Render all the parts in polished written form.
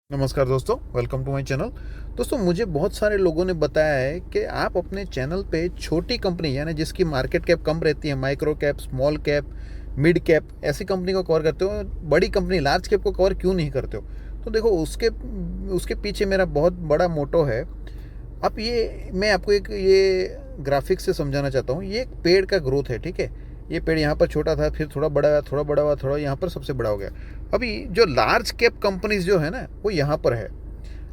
नमस्कार दोस्तों, welcome to my channel. दोस्तों, मुझे बहुत सारे लोगों ने बताया है कि आप अपने चैनल पे छोटी कंपनी यानी जिसकी मार्केट कैप कम रहती है, micro cap, small cap, mid cap, ऐसी कंपनी को कवर करते हो, बड़ी कंपनी लार्ज कैप को कवर क्यों नहीं करते हो। तो देखो, उसके उसके पीछे मेरा बहुत बड़ा मोटो है। अब ये मैं आपको एक ये ग्राफिक्स से समझाना चाहता हूँ। ये एक पेड़ का ग्रोथ है, ठीक है। ये पेड़ यहाँ पर छोटा था, फिर थोड़ा बड़ा हुआ, थोड़ा बड़ा हुआ, थोड़ा यहाँ पर सबसे बड़ा हो गया। अभी जो लार्ज कैप कंपनीज जो है ना, वो यहाँ पर है।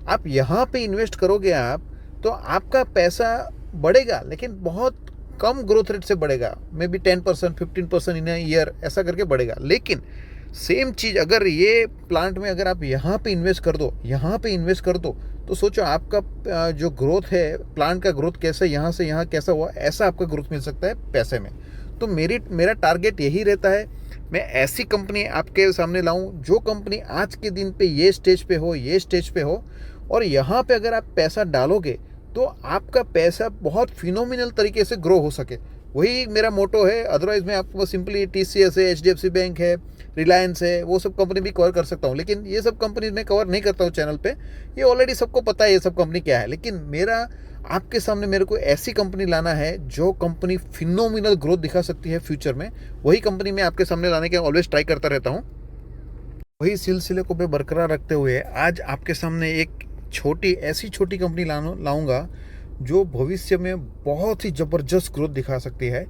आप यहाँ पे इन्वेस्ट करोगे आप, तो आपका पैसा बढ़ेगा, लेकिन बहुत कम ग्रोथ रेट से बढ़ेगा। मे बी 10%, 15% इन ईयर, ऐसा करके बढ़ेगा। लेकिन सेम चीज़ अगर ये प्लांट में अगर आप यहाँ पे इन्वेस्ट कर दो, यहाँ पे इन्वेस्ट कर दो, तो सोचो आपका जो ग्रोथ है, प्लांट का ग्रोथ कैसे यहाँ से यहाँ कैसा हुआ, ऐसा आपका ग्रोथ मिल सकता है पैसे में। तो मेरा टारगेट यही रहता है, मैं ऐसी कंपनी आपके सामने लाऊं जो कंपनी आज के दिन पे ये स्टेज पे हो, ये स्टेज पे हो, और यहाँ पे अगर आप पैसा डालोगे तो आपका पैसा बहुत फिनोमिनल तरीके से ग्रो हो सके। वही मेरा मोटो है। अदरवाइज मैं आपको सिंपली TCS है, HDFC बैंक है, रिलायंस है, वो सब कंपनी भी कवर कर सकता हूँ, लेकिन ये सब कंपनी मैं कवर नहीं करता हूँ चैनल पे। ये ऑलरेडी सबको पता है ये सब कंपनी क्या है। लेकिन मेरा आपके सामने मेरे को ऐसी कंपनी लाना है जो कंपनी फिनोमिनल ग्रोथ दिखा सकती है फ्यूचर में। वही कंपनी मैं आपके सामने लाने के ऑलवेज ट्राई करता रहता हूँ। वही सिलसिले को मैं बरकरार रखते हुए आज आपके सामने एक ऐसी छोटी कंपनी लाऊंगा जो भविष्य में बहुत ही ज़बरदस्त ग्रोथ दिखा सकती है।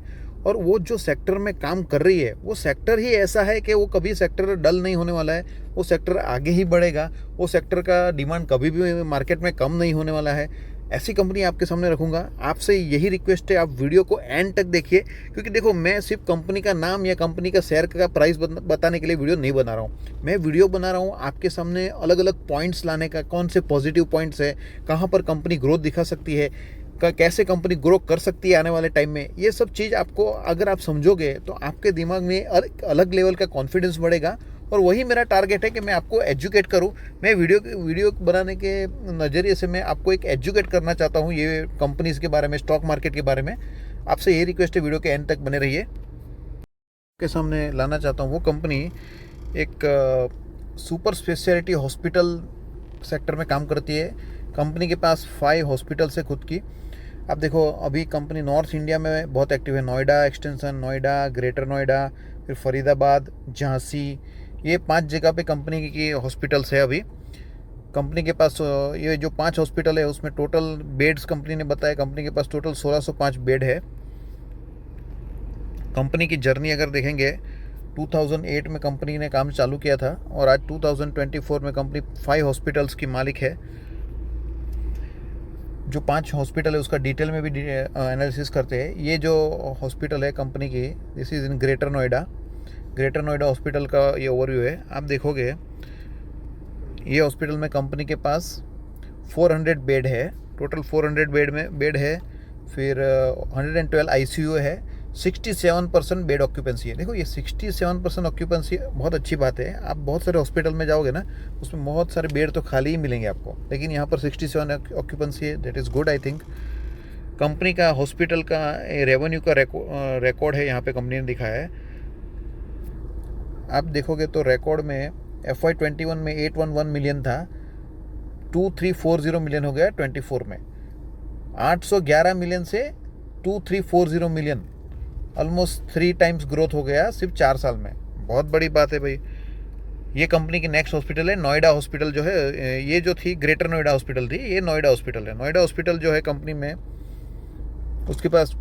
और वो जो सेक्टर में काम कर रही है, वो सेक्टर ही ऐसा है कि वो कभी सेक्टर डल नहीं होने वाला है। वो सेक्टर आगे ही बढ़ेगा। वो सेक्टर का डिमांड कभी भी मार्केट में कम नहीं होने वाला है। ऐसी कंपनी आपके सामने रखूंगा। आपसे यही रिक्वेस्ट है, आप वीडियो को एंड तक देखिए, क्योंकि देखो, मैं सिर्फ कंपनी का नाम या कंपनी का शेयर का प्राइस बताने के लिए वीडियो नहीं बना रहा हूँ। मैं वीडियो बना रहा हूँ आपके सामने अलग अलग पॉइंट्स लाने का, कौन से पॉजिटिव पॉइंट्स है, कहाँ पर कंपनी ग्रोथ दिखा सकती है, कैसे कंपनी ग्रो कर सकती है आने वाले टाइम में। ये सब चीज़ आपको अगर आप समझोगे तो आपके दिमाग में अलग लेवल का कॉन्फिडेंस बढ़ेगा। और वही मेरा टारगेट है कि मैं आपको एजुकेट करूं। मैं वीडियो बनाने के नज़रिए से मैं आपको एक एजुकेट करना चाहता हूं ये कंपनीज के बारे में, स्टॉक मार्केट के बारे में। आपसे ये रिक्वेस्ट है, वीडियो के एंड तक बने रहिए। के सामने लाना चाहता हूं वो कंपनी एक सुपर स्पेशलिटी हॉस्पिटल सेक्टर में काम करती है। कंपनी के पास 5 हॉस्पिटल्स है खुद की। अब देखो, अभी कंपनी नॉर्थ इंडिया में बहुत एक्टिव है। नोएडा एक्सटेंशन, नोएडा, ग्रेटर नोएडा, फिर फरीदाबाद, झांसी, ये 5 जगह पे कंपनी की हॉस्पिटल्स है अभी। कंपनी के पास ये जो 5 हॉस्पिटल है उसमें टोटल बेड्स कंपनी ने बताया, कंपनी के पास टोटल 1605 बेड है। कंपनी की जर्नी अगर देखेंगे, 2008 में कंपनी ने काम चालू किया था और आज 2024 में कंपनी 5 हॉस्पिटल्स की मालिक है। जो 5 हॉस्पिटल है उसका डिटेल में भी एनालिसिस करते हैं। ये जो हॉस्पिटल है कंपनी की, this is in greater Noida. Greater Noida hospital का ये ओवरव्यू है। आप देखोगे, ये हॉस्पिटल में कंपनी के पास 400 बेड है, टोटल 400 बेड है। फिर 112 ICU है। 67% बेड ऑक्यूपेंसी है। देखो, ये 67% ऑक्यूपेंसी बहुत अच्छी बात है। आप बहुत सारे हॉस्पिटल में जाओगे ना, उसमें बहुत सारे बेड तो खाली ही मिलेंगे आपको, लेकिन यहाँ पर 67 ऑक्यूपेंसी है। That is good, I think. Company का हॉस्पिटल का रेवेन्यू का रिकॉर्ड है, यहाँ पे कंपनी ने दिखाया है। आप देखोगे तो रिकॉर्ड में FY21 में 811 मिलियन था, 2340 मिलियन हो गया 24 में। 811 मिलियन से 2340 मिलियन, ऑलमोस्ट 3 टाइम्स ग्रोथ हो गया सिर्फ 4 साल में। बहुत बड़ी बात है भाई। ये कंपनी की नेक्स्ट हॉस्पिटल है नोएडा हॉस्पिटल जो है। ये जो थी ग्रेटर नोएडा हॉस्पिटल थी, ये नोएडा हॉस्पिटल है। नोएडा हॉस्पिटल जो है कंपनी में, उसके पास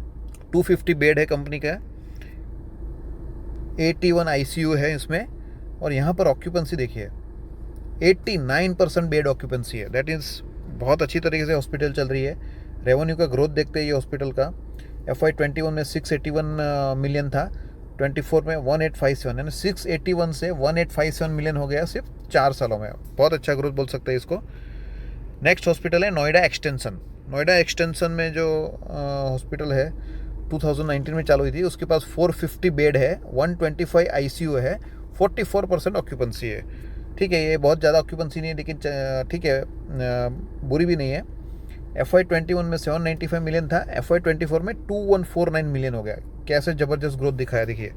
250 बेड है कंपनी का। 81 ICU है इसमें। और यहाँ पर ऑक्यूपेंसी देखिए, 89% बेड ऑक्यूपेंसी है। दैट इज़ बहुत अच्छी तरीके से हॉस्पिटल चल रही है। रेवेन्यू का ग्रोथ देखते हैं ये हॉस्पिटल का। FY21 में 681 मिलियन था, 24 में 1857, यानी 681 से 1857 मिलियन हो गया सिर्फ 4 सालों में। बहुत अच्छा ग्रोथ बोल सकते हैं इसको। नेक्स्ट हॉस्पिटल है नोएडा एक्सटेंशन। नोएडा एक्सटेंशन में जो हॉस्पिटल है 2019 में चालू हुई थी, उसके पास 450 बेड है, 125 ICU है, 44% ऑक्यूपेंसी है। ठीक है, ये बहुत ज़्यादा ऑक्यूपेंसी नहीं है, लेकिन ठीक है, बुरी भी नहीं है। FY21 में 795 मिलियन था, FY24 में 2149 मिलियन हो गया। कैसे ज़बरदस्त ग्रोथ दिखाया देखिए।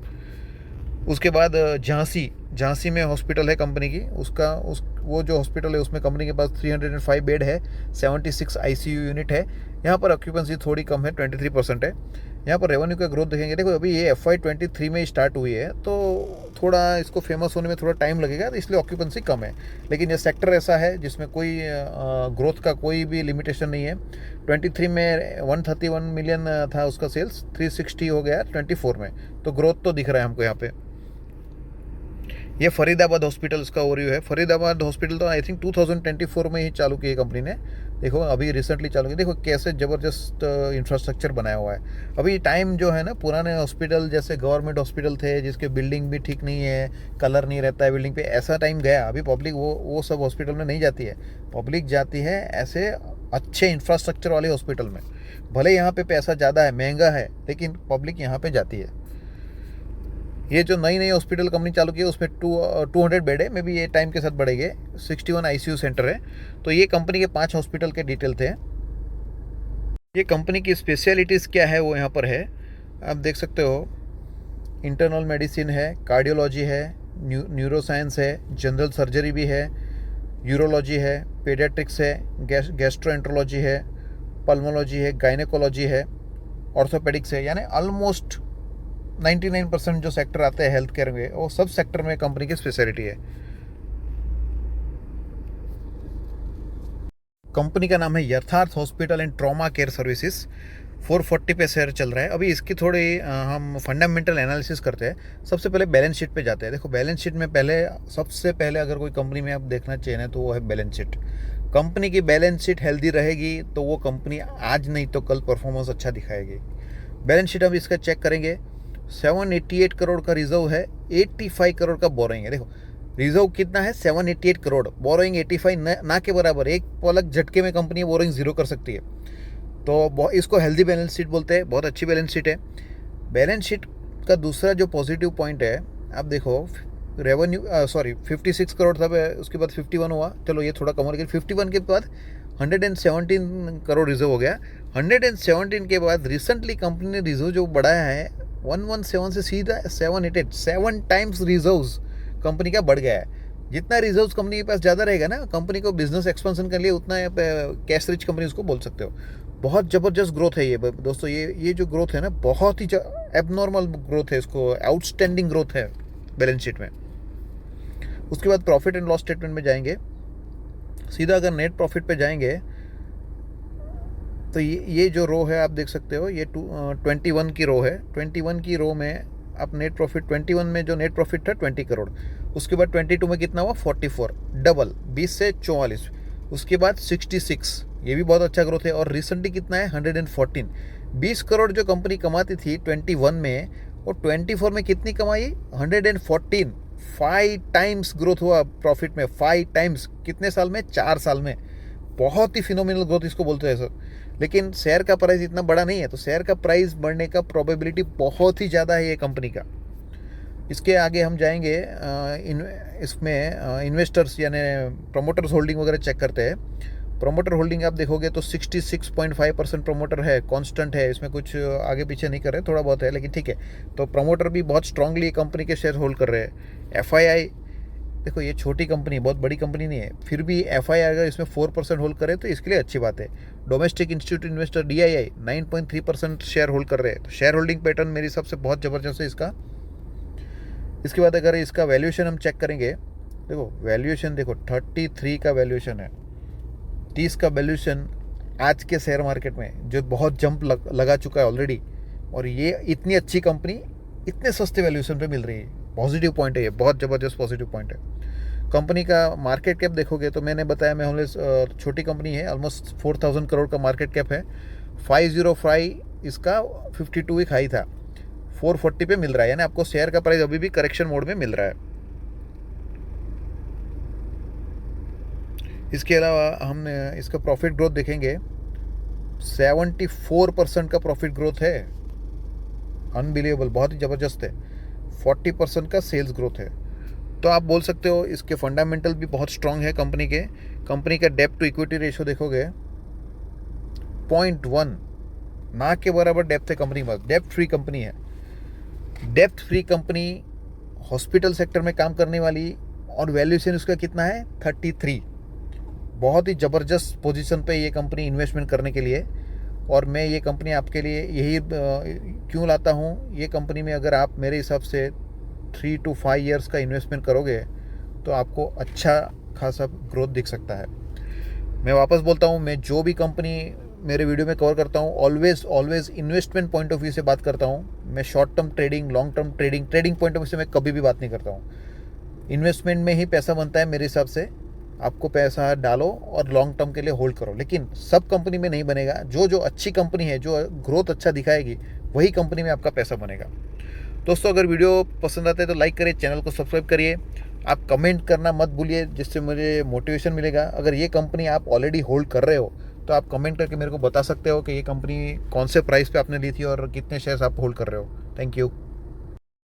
उसके बाद झांसी झांसी में हॉस्पिटल है कंपनी की, वो जो हॉस्पिटल है उसमें कंपनी के पास 305 बेड है, 76 आईसीयू यूनिट है। यहाँ पर ऑक्यूपेंसी थोड़ी कम है, 23% है। यहाँ पर रेवेन्यू का ग्रोथ देखेंगे, देखो अभी ये FY23 में स्टार्ट हुई है, तो थोड़ा इसको फेमस होने में थोड़ा टाइम लगेगा, तो इसलिए ऑक्यूपेंसी कम है। लेकिन ये सेक्टर ऐसा है जिसमें कोई ग्रोथ का कोई भी लिमिटेशन नहीं है। 23 में 131 मिलियन था उसका सेल्स, 360 हो गया 24 में, तो ग्रोथ तो दिख रहा है हमको यहाँ पे। ये फरीदाबाद हॉस्पिटल इसका ओवरव्यू है। फरीदाबाद हॉस्पिटल तो आई थिंक 2024 में ही चालू की है कंपनी ने। देखो अभी रिसेंटली चालू की, देखो कैसे ज़बरदस्त इंफ्रास्ट्रक्चर बनाया हुआ है। अभी टाइम जो है ना, पुराने हॉस्पिटल जैसे गवर्नमेंट हॉस्पिटल थे जिसके बिल्डिंग भी ठीक नहीं है, कलर नहीं रहता है बिल्डिंग पे, ऐसा टाइम गया। अभी पब्लिक वो सब हॉस्पिटल में नहीं जाती है। पब्लिक जाती है ऐसे अच्छे इंफ्रास्ट्रक्चर वाले हॉस्पिटल में। भले यहाँ पे पैसा ज़्यादा है, महंगा है, लेकिन पब्लिक यहाँ पे जाती है। ये जो नई नई हॉस्पिटल कंपनी चालू की है उसमें 200 बेड है, मे बी ये टाइम के साथ बढ़ेंगे। 61 आईसीयू सेंटर है। तो ये कंपनी के 5 हॉस्पिटल के डिटेल थे। ये कंपनी की स्पेशलिटीज़ क्या है वो यहाँ पर है, आप देख सकते हो। इंटरनल मेडिसिन है, कार्डियोलॉजी है, न्यूरोसाइंस है, जनरल सर्जरी भी है, यूरोलॉजी है, पेडियाट्रिक्स है, गैस्ट्रोएंट्रोलॉजी है, पल्मोलॉजी है, गायनेकोलॉजी है, ऑर्थोपेडिक्स है। यानी ऑलमोस्ट 99% जो सेक्टर आते हैं हेल्थ केयर में, वो सब सेक्टर में कंपनी की स्पेशलिटी है। कंपनी का नाम है यथार्थ hospital and trauma care services. 440 पे शेयर चल रहा है। अभी इसकी थोड़ी हम फंडामेंटल एनालिसिस करते हैं। सबसे पहले बैलेंस शीट पे जाते हैं। देखो बैलेंस शीट में सबसे पहले अगर कोई कंपनी में आप देखना चाहिए ना, तो वो है बैलेंस शीट। कंपनी की बैलेंस शीट हेल्दी रहेगी तो वो कंपनी आज नहीं तो कल परफॉर्मेंस अच्छा दिखाएगी। बैलेंस शीट हम इसका चेक करेंगे। 788 करोड़ का रिजर्व है, 85 करोड़ का बोरोइंग है। देखो रिजर्व कितना है, 788 करोड़, बोरोइंग 85, ना के बराबर। एक पलक झटके में कंपनी बोरोइंग जीरो कर सकती है। तो इसको हेल्दी बैलेंस शीट बोलते हैं, बहुत अच्छी बैलेंस शीट है। बैलेंस शीट का दूसरा जो पॉजिटिव पॉइंट है, आप देखो रेवेन्यू 56 करोड़ था, उसके बाद 51 हुआ, चलो ये थोड़ा कम हो गया। 51 के बाद 117 करोड़ रिजर्व हो गया। 117 के बाद रिसेंटली कंपनी ने रिजर्व जो बढ़ाया है 117 से सीधा 788, 7 टाइम्स रिजर्व्स कंपनी का बढ़ गया है। जितना रिजर्व्स कंपनी के पास ज़्यादा रहेगा ना, कंपनी को बिजनेस एक्सपेंशन के लिए उतना कैश रिच कंपनी उसको बोल सकते हो। बहुत ज़बरदस्त ग्रोथ है ये दोस्तों। ये जो ग्रोथ है ना, बहुत ही एबनॉर्मल ग्रोथ है, इसको आउटस्टैंडिंग ग्रोथ है बैलेंस शीट में। उसके बाद प्रॉफिट एंड लॉस स्टेटमेंट में जाएंगे। सीधा अगर नेट प्रॉफिट पे जाएंगे तो ये जो रो है आप देख सकते हो, ये 21 की रो है। 21 की रो में आप नेट प्रॉफिट, 21 में जो नेट प्रॉफिट था 20 करोड़, उसके बाद 22 में कितना हुआ 44, डबल 20 से 44, उसके बाद 66, ये भी बहुत अच्छा ग्रोथ है। और रिसेंटली कितना है 114, 20 करोड़ जो कंपनी कमाती थी 21 में, और 24 में कितनी कमाई 114, 5 टाइम्स ग्रोथ हुआ प्रॉफिट में, 5 टाइम्स। कितने साल में, 4 साल में। बहुत ही फिनोमिनल ग्रोथ इसको बोलते हैं सर। लेकिन शेयर का प्राइस इतना बड़ा नहीं है, तो शेयर का प्राइस बढ़ने का प्रोबेबिलिटी बहुत ही ज़्यादा है ये कंपनी का। इसके आगे हम जाएंगे, इसमें इन्वेस्टर्स यानी प्रोमोटर्स होल्डिंग वगैरह चेक करते हैं। प्रोमोटर होल्डिंग आप देखोगे तो 66.5% प्रोमोटर है, कांस्टेंट है, इसमें कुछ आगे पीछे नहीं कर रहे, थोड़ा बहुत है लेकिन ठीक है। तो प्रोमोटर भी बहुत स्ट्रांगली कंपनी के शेयर होल्ड कर रहे हैं। FII देखो, ये छोटी कंपनी, बहुत बड़ी कंपनी नहीं है, फिर भी FII अगर इसमें 4% होल्ड करे तो इसके लिए अच्छी बात है। Domestic institute investor DII 9.3% share hold कर रहे हैं। तो शेयर होल्डिंग पैटर्न मेरी सबसे बहुत ज़बरदस्त है इसका। इसके बाद अगर इसका वैल्यूएशन हम चेक करेंगे, देखो वैल्यूएशन देखो 33 का वैल्यूएशन है, 30 का वैल्यूएशन आज के शेयर मार्केट में जो बहुत जंप लगा चुका है ऑलरेडी, और ये इतनी अच्छी कंपनी इतने सस्ते वैल्यूएशन पे मिल रही है। पॉजिटिव पॉइंट है ये, बहुत ज़बरदस्त पॉजिटिव पॉइंट है। कंपनी का मार्केट कैप देखोगे तो मैंने बताया मैं ऑलवेज छोटी कंपनी है, ऑलमोस्ट 4000 करोड़ का मार्केट कैप है। 505 इसका 52 वीक हाई था, 440 पे मिल रहा है, यानी आपको शेयर का प्राइस अभी भी करेक्शन मोड में मिल रहा है। इसके अलावा हम इसका प्रॉफिट ग्रोथ देखेंगे, 74% का प्रॉफिट ग्रोथ है, अनबिलीवेबल, बहुत ही ज़बरदस्त है। 40% का सेल्स ग्रोथ है। तो आप बोल सकते हो इसके फंडामेंटल भी बहुत स्ट्रांग है कंपनी के। कंपनी का डेप्ट टू इक्विटी रेशो देखोगे 0.1, ना के बराबर डेप्थ है कंपनी में। डेप्ट फ्री कंपनी है। Depth free company hospital sector में काम करने वाली, और वैल्यूएशन उसका कितना है 33। बहुत ही ज़बरदस्त पोजीशन पे ये कंपनी इन्वेस्टमेंट करने के लिए। और मैं ये कंपनी आपके लिए यही क्यों लाता हूँ, ये कंपनी में अगर आप मेरे हिसाब से 3 to 5 ईयर्स का इन्वेस्टमेंट करोगे तो आपको अच्छा खासा ग्रोथ दिख सकता है। मैं वापस बोलता हूँ, मैं जो भी कंपनी मेरे वीडियो में कवर करता हूँ always investment point of view से बात करता हूँ। मैं short term trading, long term trading point of view से मैं कभी भी बात नहीं करता हूँ। इन्वेस्टमेंट में ही पैसा बनता है मेरे हिसाब से। आपको पैसा डालो और लॉन्ग टर्म के लिए होल्ड करो, लेकिन सब कंपनी में नहीं बनेगा। जो अच्छी कंपनी है, जो ग्रोथ अच्छा दिखाएगी, वही कंपनी में आपका पैसा बनेगा। दोस्तों, अगर वीडियो पसंद आता है तो लाइक करिए, चैनल को सब्सक्राइब करिए। आप कमेंट करना मत भूलिए, जिससे मुझे मोटिवेशन मिलेगा। अगर ये कंपनी आप ऑलरेडी होल्ड कर रहे हो तो आप कमेंट करके मेरे को बता सकते हो कि ये कंपनी कौन से प्राइस पे आपने ली थी और कितने शेयर्स आप होल्ड कर रहे हो। Thank you.